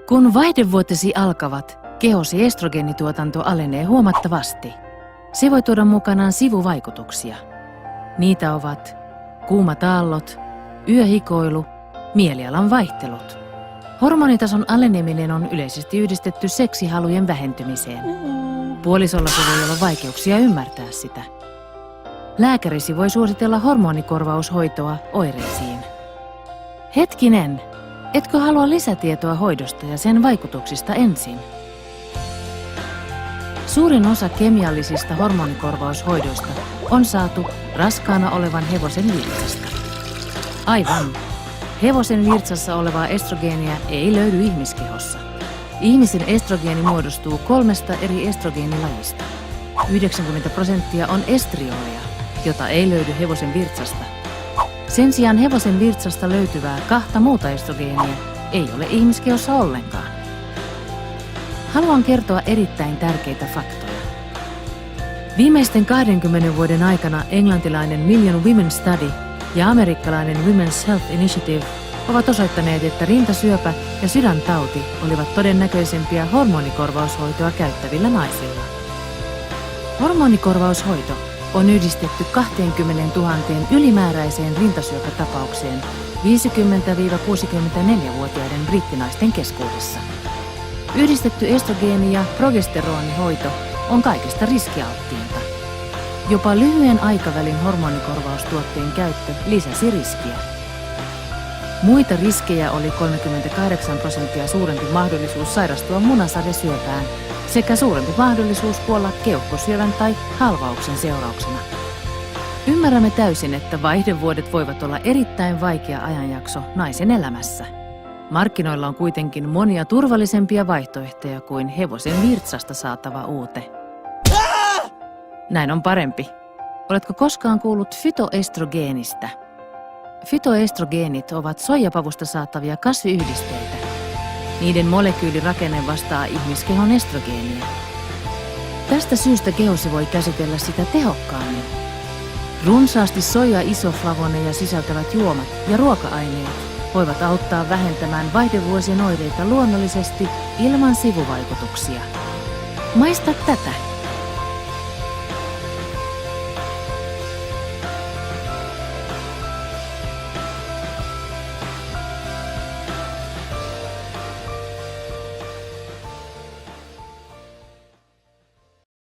Kun vaihdevuotesi alkavat, kehosi estrogeenituotanto alenee huomattavasti. Se voi tuoda mukanaan sivuvaikutuksia. Niitä ovat kuumat aallot, yöhikoilu, mielialan vaihtelut. Hormonitason aleneminen on yleisesti yhdistetty seksihalujen vähentymiseen. Puolisollasi voi olla vaikeuksia ymmärtää sitä. Lääkärisi voi suositella hormonikorvaushoitoa oireisiin. Hetkinen, etkö halua lisätietoa hoidosta ja sen vaikutuksista ensin? Suurin osa kemiallisista hormonikorvaushoidoista on saatu raskaana olevan hevosen virtsasta. Aivan. Hevosen virtsassa olevaa estrogeenia ei löydy ihmiskehossa. Ihmisen estrogeeni muodostuu 3 eri estrogeenilajista. 90% on estrioleja, jota ei löydy hevosen virtsasta. Sen sijaan hevosen virtsasta löytyvää 2 muuta estrogeenia ei ole ihmiskehossa ollenkaan. Haluan kertoa erittäin tärkeitä faktoja. Viimeisten 20 vuoden aikana englantilainen Million Women Study ja amerikkalainen Women's Health Initiative ovat osoittaneet, että rintasyöpä ja sydäntauti olivat todennäköisempiä hormonikorvaushoitoa käyttävillä naisilla. Hormonikorvaushoito on yhdistetty 20 000 ylimääräiseen rintasyöpätapaukseen 50–64-vuotiaiden brittinaisten keskuudessa. Yhdistetty estrogeeni- ja progesteroonihoito on kaikesta riskialttiinta. Jopa lyhyen aikavälin hormonikorvaustuotteen käyttö lisäsi riskiä. Muita riskejä oli 38% suurempi mahdollisuus sairastua munasadesyöpään sekä suurempi mahdollisuus kuolla keuhkosyövän tai halvauksen seurauksena. Ymmärrämme täysin, että vaihdevuodet voivat olla erittäin vaikea ajanjakso naisen elämässä. Markkinoilla on kuitenkin monia turvallisempia vaihtoehtoja kuin hevosen virtsasta saatava uute. Näin on parempi. Oletko koskaan kuullut fytoestrogeenistä? Fytoestrogeenit ovat soijapavusta saatavia kasviyhdisteitä. Niiden molekyylirakenne vastaa ihmiskehon estrogeenia. Tästä syystä kehosi voi käsitellä sitä tehokkaammin. Runsaasti soija-isoflavoneja sisältävät juomat ja ruoka-aineet voivat auttaa vähentämään vaihdevuosien oireita luonnollisesti ilman sivuvaikutuksia. Maista tätä!